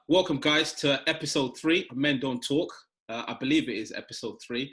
Welcome, guys, to episode 3 of Men Don't Talk. I believe it is episode 3.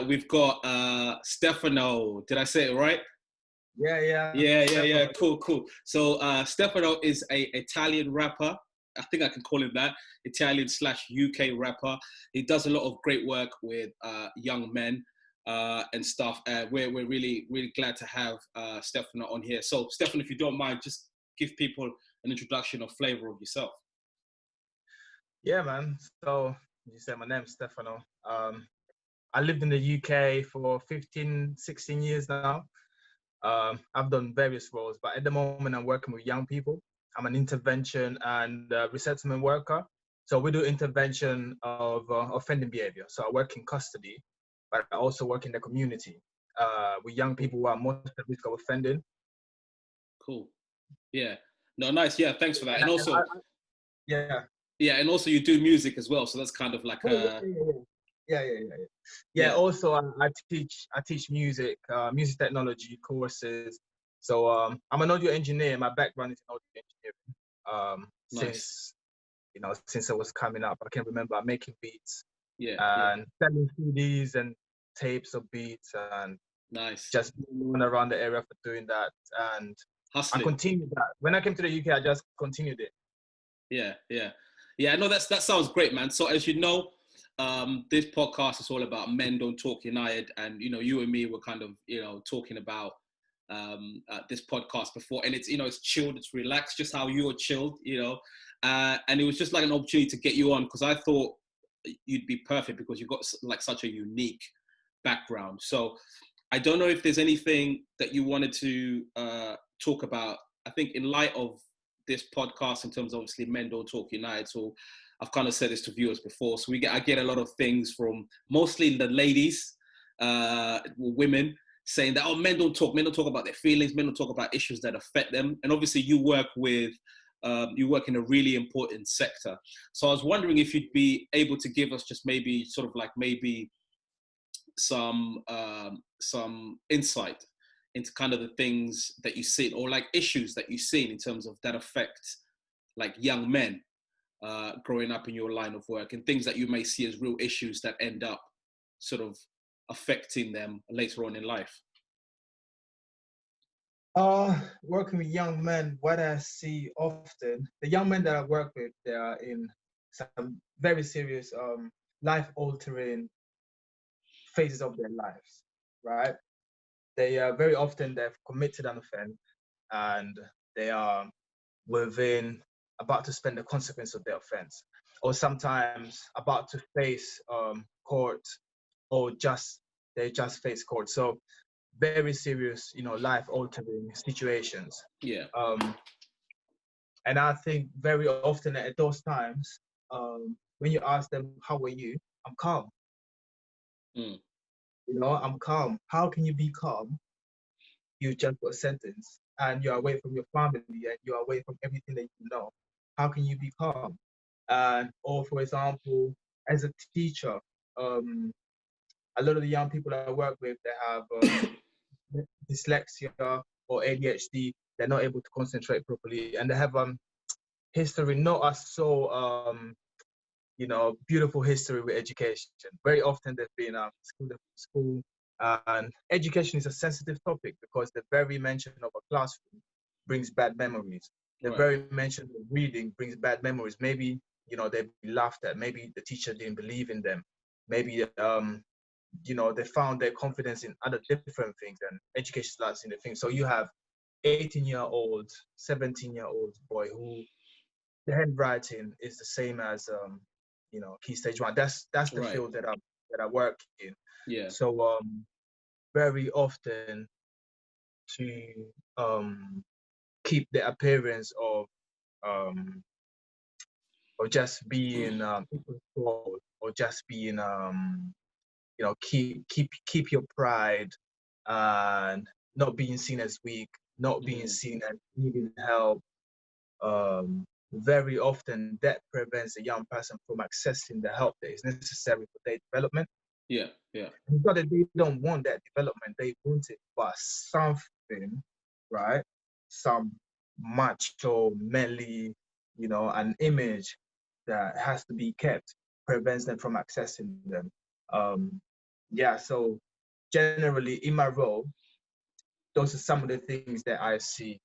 We've got Stefano. Did I say it right? Yeah. Yeah. Stefano. Cool. So Stefano is a Italian rapper. I think I can call him that. Italian/UK rapper. He does a lot of great work with young men and stuff. We're really glad to have Stefano on here. So Stefano, if you don't mind, just give people an introduction or flavor of yourself. Yeah, man. So you said my name's Stefano. I lived in the UK for 15, 16 years now. I've done various roles, but at the moment I'm working with young people. I'm an intervention and resettlement worker. So we do intervention of offending behavior. So I work in custody, but I also work in the community with young people who are most at risk of offending. Cool. Yeah. No, nice. Yeah, thanks for that. And also, yeah. Yeah, and also you do music as well, so that's kind of like Yeah. Also, I teach music, music technology courses. So I'm an audio engineer. My background is in audio engineering. Nice. Since I was coming up, I can remember making beats Yeah. selling CDs and tapes of beats and Nice. just moving around the area for doing that. And hustling. I continued that. When I came to the UK, I just continued it. Yeah. No, that sounds great, man. So as you know, this podcast is all about Men Don't Talk United, and you and me were kind of talking about this podcast before, and it's chilled, it's relaxed, just how you're chilled, and it was just like an opportunity to get you on because I thought you'd be perfect because you've got like such a unique background. So I don't know if there's anything that you wanted to talk about. I think in light of this podcast, in terms of obviously Men Don't Talk United, so I've kind of said this to viewers before. So I get a lot of things from mostly the ladies, women, saying that men don't talk about their feelings, men don't talk about issues that affect them. And obviously you work in a really important sector. So I was wondering if you'd be able to give us just maybe some insight into kind of the things that you see, or like issues that you've seen in terms of that affect like young men growing up in your line of work, and things that you may see as real issues that end up sort of affecting them later on in life. Working with young men, what I see often, the young men that I work with, they are in some very serious life-altering phases of their lives, right? They are very often they've committed an offense and they are about to spend the consequence of their offense, or sometimes about to face court, or they just face court. So very serious, life-altering situations. Yeah. And I think very often at those times, when you ask them, "How are you?" I'm calm. I'm calm. How can you be calm? You just got sentenced and you're away from your family and you're away from everything that you know. How can you be calm? Or for example, as a teacher, a lot of the young people I work with, they have dyslexia or ADHD. They're not able to concentrate properly, and they have history, not as so beautiful history with education. Very often they've been school, and education is a sensitive topic because the very mention of a classroom brings bad memories. The very mention of reading brings bad memories. Maybe they've been laughed at. Maybe the teacher didn't believe in them. Maybe they found their confidence in other different things, and education starts in the thing. So you have 18-year-old, 17-year-old boy who the handwriting is the same as key stage 1. That's the field that I work in. Yeah. So very often to keep the appearance of just being in control, or just being keep your pride and not being seen as weak, not being seen as needing help. Very often that prevents a young person from accessing the help that is necessary for their development. Yeah. Because they don't want that development, they want it for something, right? Some macho, manly, an image that has to be kept, prevents them from accessing them. Yeah, so generally in my role, those are some of the things that I see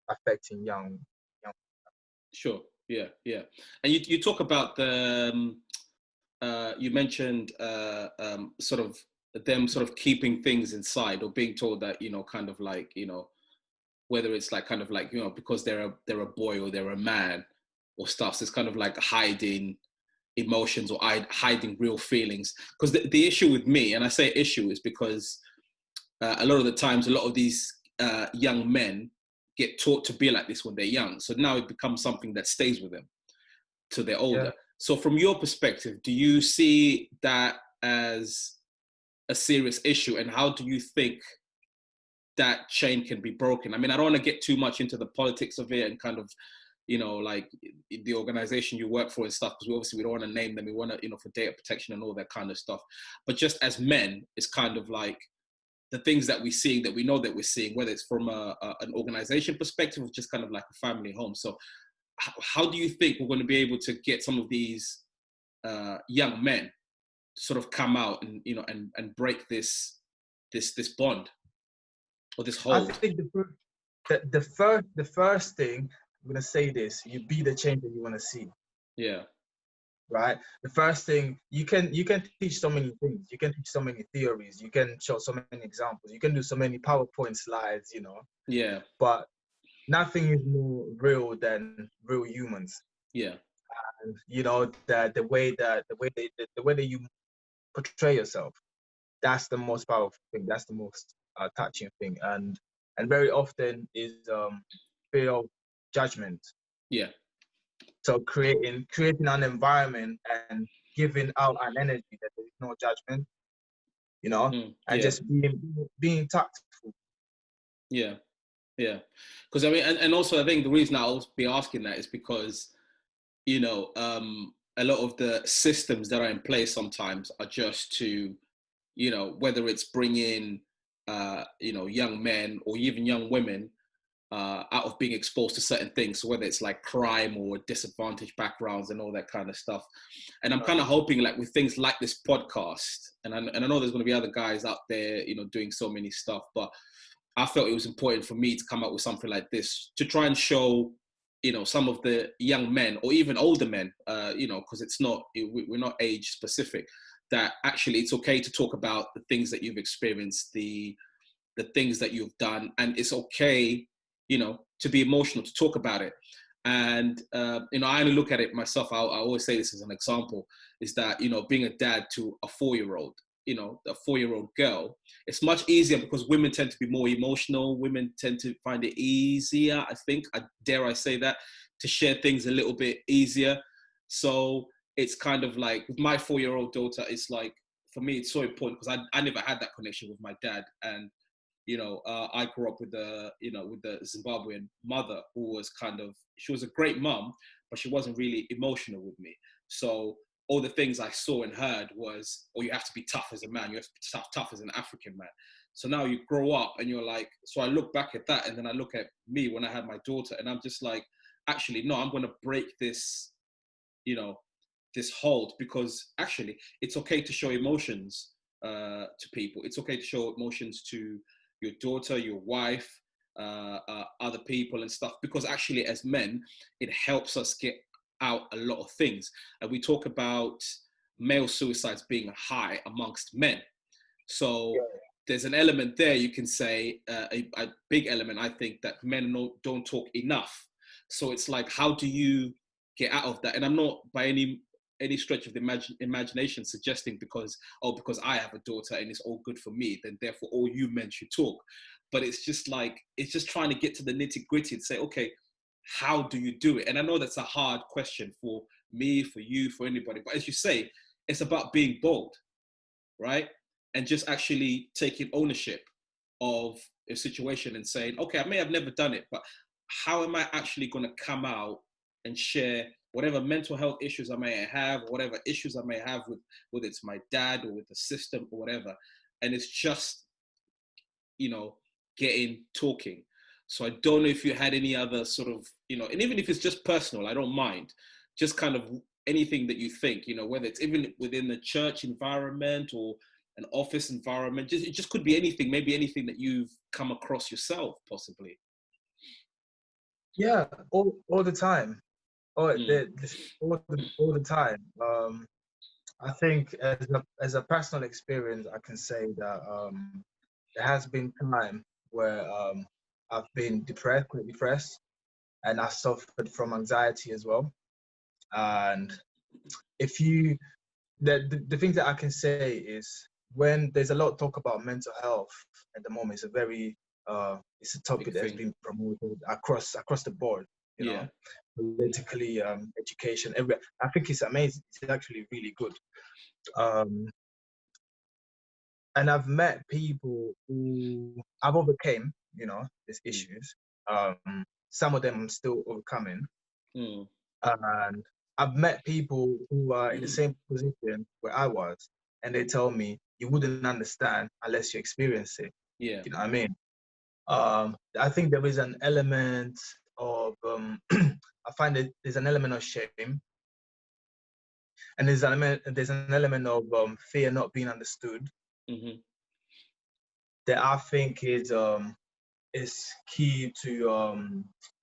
affecting young. Sure. Yeah. Yeah. And you talk about the you mentioned sort of them sort of keeping things inside or being told that kind of like whether it's like kind of like because they're a boy or they're a man or stuff. So it's kind of like hiding emotions or hiding real feelings. Because the issue with me, and I say issue, is because a lot of the times, a lot of these young men get taught to be like this when they're young. So now it becomes something that stays with them till they're Yeah. older. So from your perspective, do you see that as a serious issue, and how do you think that chain can be broken? I mean, I don't want to get too much into the politics of it and kind of, like the organization you work for and stuff, because obviously we don't want to name them. We want to, for data protection and all that kind of stuff. But just as men, it's kind of like the things that we're seeing, that we know that we're seeing, whether it's from an organization perspective or just kind of like a family home. So how do you think we're going to be able to get some of these young men to sort of come out and, and break this bond or this I hold? think the first thing I'm gonna say this: you be the change that you want to see. Yeah. Right. The first thing, you can teach so many things. You can teach so many theories. You can show so many examples. You can do so many PowerPoint slides. Yeah. But nothing is more real than real humans. Yeah. And the way that you portray yourself, that's the most powerful thing. That's the most touching thing. And very often is fear of judgment. Yeah. So creating an environment and giving out an energy that there is no judgment, and Yeah. just being tactful. Yeah. Yeah. Because I mean, and also I think the reason I'll be asking that is because, a lot of the systems that are in place sometimes are just to, whether it's bringing, young men or even young women out of being exposed to certain things. So whether it's like crime or disadvantaged backgrounds and all that kind of stuff. And I'm kind of hoping like with things like this podcast, and I know there's going to be other guys out there, doing so many stuff, but I felt it was important for me to come up with something like this to try and show, some of the young men or even older men, because we're not age specific, that actually it's okay to talk about the things that you've experienced, the things that you've done, and it's okay, to be emotional, to talk about it. And I only look at it myself. I always say this as an example: is that being a dad to a 4-year-old, a 4-year-old girl, it's much easier because women tend to be more emotional. Women tend to find it easier, I think, dare I say that, to share things a little bit easier. So it's kind of like with my 4-year-old daughter, it's like, for me, it's so important because I never had that connection with my dad. And I grew up with the Zimbabwean mother who was she was a great mom, but she wasn't really emotional with me. So all the things I saw and heard was, oh, you have to be tough as a man. You have to be tough as an African man. So now you grow up and you're like, so I look back at that and then I look at me when I had my daughter and I'm just like, actually, no, I'm going to break this, this hold, because actually it's okay to show emotions to people. It's okay to show emotions to your daughter, your wife, other people and stuff, because actually as men, it helps us get out a lot of things. And we talk about male suicides being high amongst men. So there's an element there, you can say, a big element, I think, that men don't talk enough. So it's like, how do you get out of that? And I'm not by any stretch of the imagination suggesting because I have a daughter and it's all good for me, then therefore all you men should talk. But it's just trying to get to the nitty gritty and say, okay, how do you do it? And I know that's a hard question for me, for you, for anybody. But as you say, it's about being bold, right? And just actually taking ownership of a situation and saying, okay, I may have never done it, but how am I actually going to come out and share whatever mental health issues I may have, whatever issues I may have with, whether it's my dad or with the system or whatever. And it's just, getting talking. So I don't know if you had any other sort of, and even if it's just personal, I don't mind. Just kind of anything that you think, whether it's even within the church environment or an office environment, it just could be anything, maybe anything that you've come across yourself, possibly. Yeah, all the time. Mm, All the time. I think as a personal experience, I can say that there has been time where I've been depressed, quite depressed, and I suffered from anxiety as well. And if you, the things that I can say is when there's a lot of talk about mental health at the moment, it's a big topic that has thing. been promoted across the board, Yeah. politically, education, everywhere. I think it's amazing. It's actually really good. Um, and I've met people who I've overcame, these Mm, issues. Some of them I'm still overcoming, mm, and I've met people who are in the same position where I was, and they tell me you wouldn't understand unless you experience it. yeah. You know what I mean? I think there is an element of I find that there's an element of shame, and there's an element of fear not being understood Hmm. that I think is key to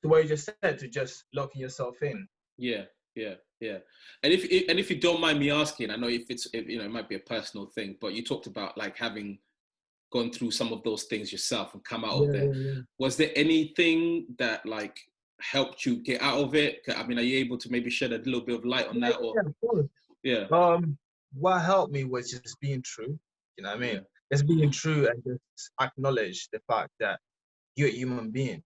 what you just said, to just locking yourself in. Yeah, yeah, yeah. And if you don't mind me asking, I know it might be a personal thing, but you talked about like having gone through some of those things yourself and come out of Yeah, there. yeah, yeah. Was there anything that like helped you get out of it? I mean, are you able to maybe shed a little bit of light on Yeah, that? yeah, Or yeah, of course. yeah, What helped me was just being true. You know what I yeah, mean? Just being true and just acknowledge the fact that you're a human being.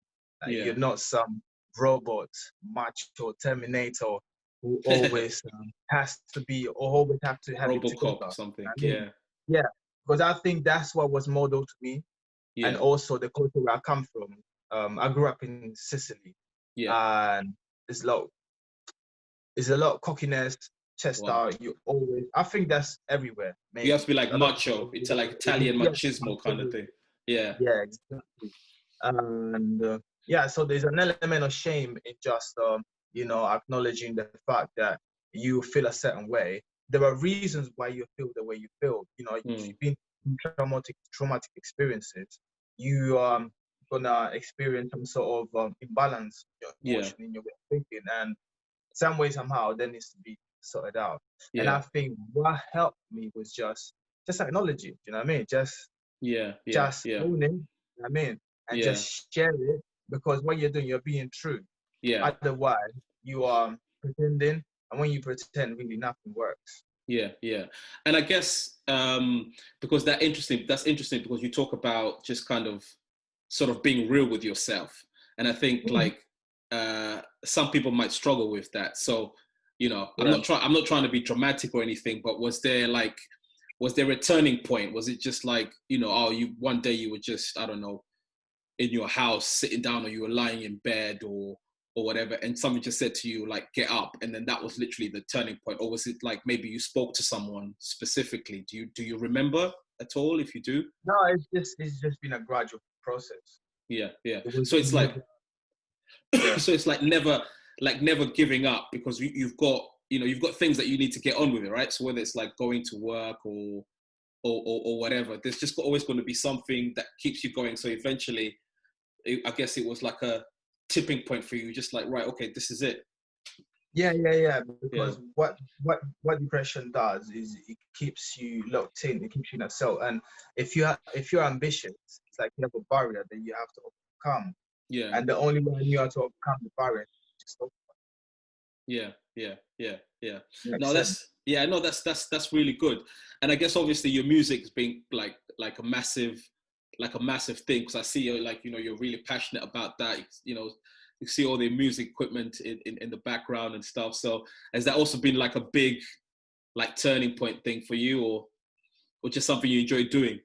yeah. You're not some robot, macho Terminator who always has to be or always have to have it together. RoboCop or You know something. what I mean? Yeah, Yeah, because I think that's what was modeled to me, and yeah, also the culture where I come from. I grew up in Sicily, yeah. and there's a lot, there's a lot of cockiness, chest Wow. out. You always, I think that's everywhere. You have to Maybe be like a lot of macho. people, It's like Italian yeah, machismo kind of thing. Yeah, yeah, exactly. And yeah, so there's an element of shame in just acknowledging the fact that you feel a certain way. There are reasons why you feel the way you feel. If mm, you've been through traumatic experiences, you gonna experience some sort of imbalance in your yeah, emotion, in your way of thinking, and some way somehow that needs to be sorted out. And yeah, I think what helped me was just acknowledge it. You know what I mean? yeah, yeah, Just yeah, own it. You know what I mean? And yeah, just share it, because what you're doing, you're being true. yeah. Otherwise, you are pretending, and when you pretend, really nothing works. Yeah, yeah, and I guess because that's interesting because you talk about just kind of sort of being real with yourself, and I think Mhm. like some people might struggle with that. So I'm Yeah. not trying to be dramatic or anything, but was there a turning point? Was it just like oh, you one day you were just, I don't know, in your house sitting down, or you were lying in bed, or whatever, and someone just said to you like get up, and then that was literally the turning point? Or was it like maybe you spoke to someone specifically? Do you remember at all? If you do? No, it's just been a gradual process. Yeah, yeah. It was, So it's like yeah, so it's like never giving up, because you've got you've got things that you need to get on with it, right? So whether it's like going to work or whatever, there's just always going to be something that keeps you going. So eventually I guess it was like a tipping point for you, just like, right, okay, this is it. yeah. Yeah, Because what depression does is it keeps you locked in. It keeps you in a cell. And if you're ambitious, it's like you have a barrier that you have to overcome. yeah, And the only way you have to overcome the barrier is just yeah, yeah, yeah, yeah. makes No, sense. that's really good. And I guess obviously your music's been like a massive thing, because I see you like you're really passionate about that. You see all the music equipment in the background and stuff. So has that also been like a big like turning point thing for you, or just something you enjoy doing?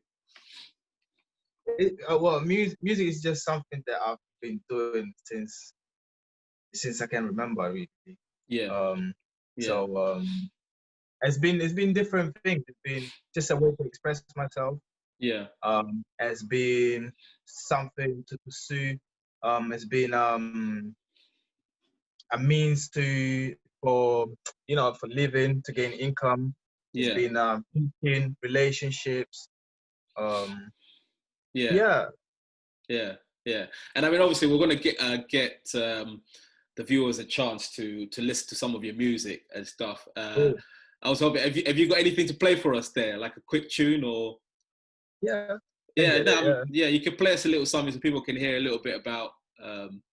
Well, music is just something that I've been doing since I can remember, really. Yeah, Um, yeah, so it's been different things. It's been just a way to express myself. yeah, Has been something to pursue. It's been a means for living, to gain income. It's Yeah. been teaching, relationships. Um, Yeah. yeah. Yeah. Yeah. And I mean, obviously, we're going to get the viewers a chance to listen to some of your music and stuff. Cool. I was hoping, have you got anything to play for us there, like a quick tune or? Yeah. Yeah, no, Yeah. yeah. You can play us a little something so people can hear a little bit um,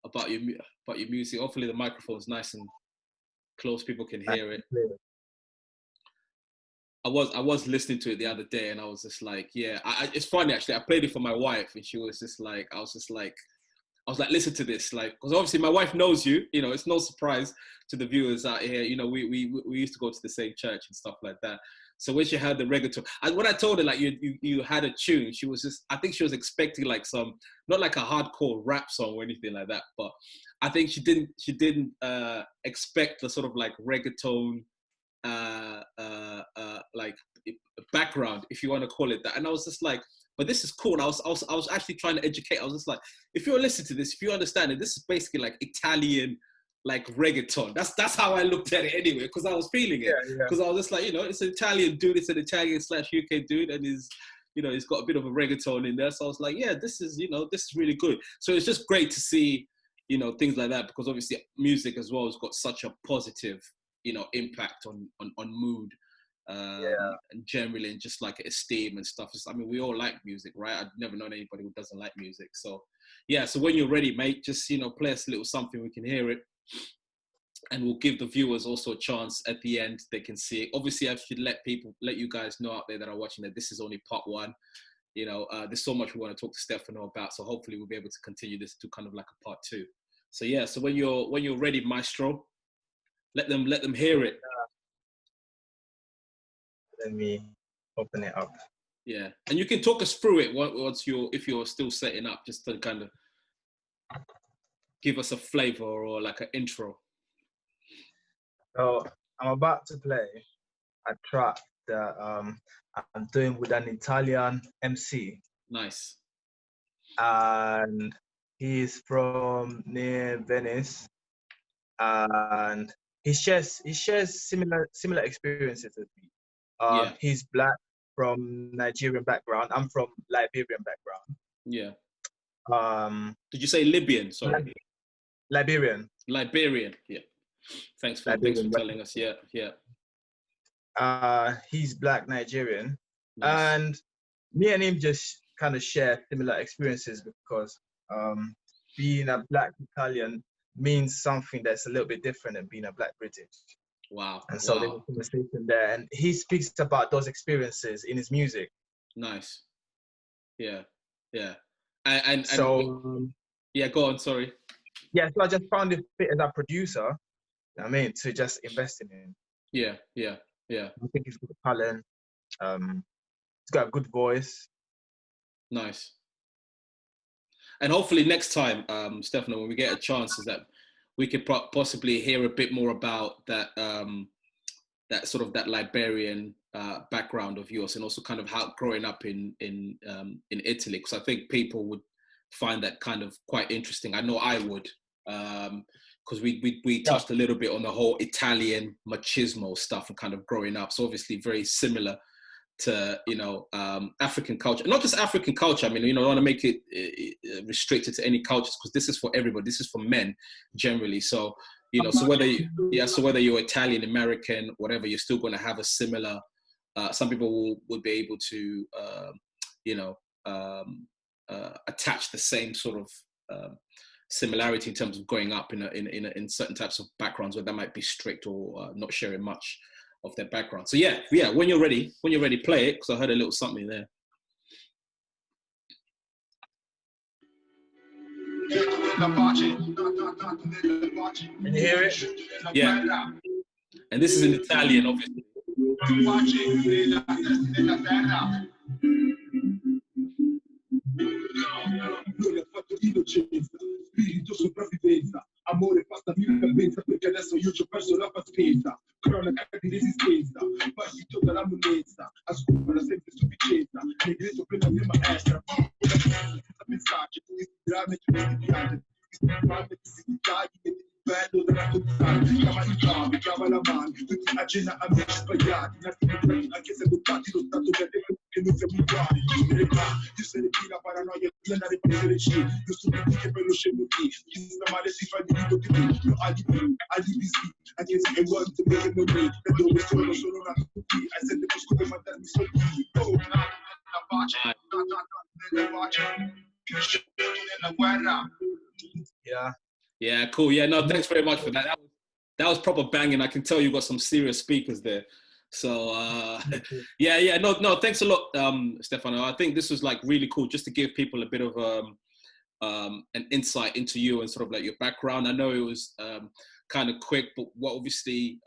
about your music. Hopefully, the microphone's nice and close. People can hear it. I was listening to it the other day, and I was just like, yeah. It's funny actually. I played it for my wife, and she was just like, I was like, listen to this, like, because obviously my wife knows you. You know, it's no surprise to the viewers out here. You know, we used to go to the same church and stuff like that. So when she heard the reggaeton, when I told her like you had a tune, she was just, I think she was expecting like some, not like a hardcore rap song or anything like that, but I think she didn't expect the sort of like reggaeton like background, if you want to call it that. And I was just like, but this is cool. And I was actually trying to educate. I was just like, if you're listening to this, if you understand it, this is basically like Italian, like reggaeton. That's how I looked at it anyway, because I was feeling it. Because I was just like, you know, it's an Italian dude, it's an Italian / UK dude, and he's got a bit of a reggaeton in there. So I was like, yeah, this is really good. So it's just great to see, you know, things like that, because obviously music as well has got such a positive, you know, impact on mood. And generally, and just like esteem and stuff. I mean, we all like music, right? I've never known anybody who doesn't like music. So, yeah. So when you're ready, mate, just play us a little something. We can hear it, and we'll give the viewers also a chance at the end. They can see it. Obviously, I should let you guys know out there that are watching that this is only part one. You know, there's so much we want to talk to Stefano about. So hopefully, we'll be able to continue this to kind of like a part two. So yeah. So when you're ready, Maestro, let them hear it. Let me open it up. Yeah, and you can talk us through it if you're still setting up, just to kind of give us a flavor or like an intro. So I'm about to play a track that I'm doing with an Italian MC. Nice. And he's from near Venice, and he shares similar experiences as me. Yeah. He's black, from Nigerian background. I'm from Liberian background. Yeah. Did you say Libyan? Sorry. Liberian. Liberian. Yeah. Thanks for telling us. Yeah. Yeah. He's black Nigerian, nice. And me and him just kind of share similar experiences, because being a black Italian means something that's a little bit different than being a black British. Wow. And so there's a conversation there, and he speaks about those experiences in his music. Nice. Yeah. Yeah. And so yeah, go on. Sorry. Yeah, so I just found it fit as a producer, I mean, to just invest in him. Yeah. I think he's got talent. He's got a good voice. Nice. And hopefully next time, Stefano, when we get a chance, is that we could possibly hear a bit more about that that sort of that Liberian background of yours, and also kind of how growing up in Italy, because I think people would find that kind of quite interesting. I know I would, because we touched a little bit on the whole Italian machismo stuff and kind of growing up. So obviously very similar to, you know, African culture, not just African culture. I mean, you know, I want to make it restricted to any cultures, because this is for everybody. This is for men generally. So, you know, so whether you're Italian, American, whatever, you're still going to have a similar. Some people will be able to, you know, attach the same sort of similarity in terms of growing up in certain types of backgrounds where that might be strict or not sharing much of their background. So yeah, when you're ready, play it, because I heard a little something there. Can you hear it? Yeah. And this is in Italian, obviously. Spirito sopravvivenza, amore fatta di cadenza, perché adesso io ci ho perso la pazienza, cronaca di resistenza, partito dalla monnezza, a scuola sempre sufficienza, negreto per la mia maestra, senza messaggi, bello da raccontare, chiama il capo, chiama la mano, tutti a cena amici sbagliati, nati buttati, anche se buttati lo stato per te che non siamo uguali, io se ne la paranoia di andare a prendere C, io sono qui che per lo scemo qui, chi sta male si fa il diritto di più, io alibi sì, anche se è one to make non me, da dove sono nato qui, hai sente busco per mandarmi soldi, oh, la pace, la pace, nella guerra. Yeah. Yeah, cool. Yeah, no, thanks very much for that. That was proper banging. I can tell you got some serious speakers there. So yeah, no, thanks a lot, Stefano. I think this was like really cool just to give people a bit of an insight into you and sort of like your background. I know it was kind of quick, but what obviously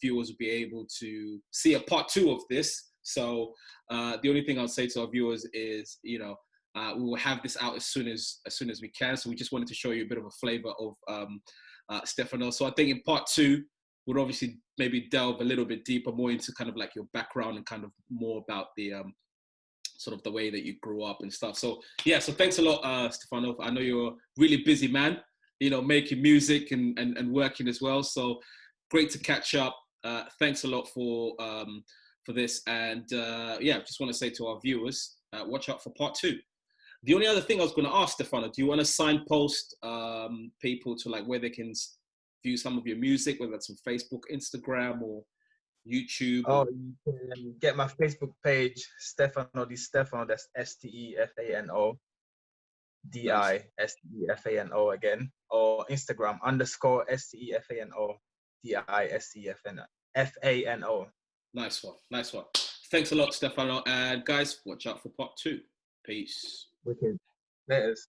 viewers will be able to see a part 2 of this. So the only thing I'll say to our viewers is, you know, we will have this out as soon as we can. So we just wanted to show you a bit of a flavor of Stefano. So I think in part 2, we'll obviously maybe delve a little bit deeper, more into kind of like your background and kind of more about the sort of the way that you grew up and stuff. So yeah, so thanks a lot, Stefano. I know you're a really busy man, you know, making music and working as well. So great to catch up. Thanks a lot for this. And yeah, just want to say to our viewers, watch out for part 2. The only other thing I was going to ask, Stefano, do you want to signpost people to like where they can view some of your music, whether that's on Facebook, Instagram, or YouTube? Oh, you can get my Facebook page, Stefano Di Stefano. That's Stefano Distefano again, or Instagram _Stefano Distefano. Nice one. Thanks a lot, Stefano. And guys, watch out for part 2. Peace. Wicked. Letters.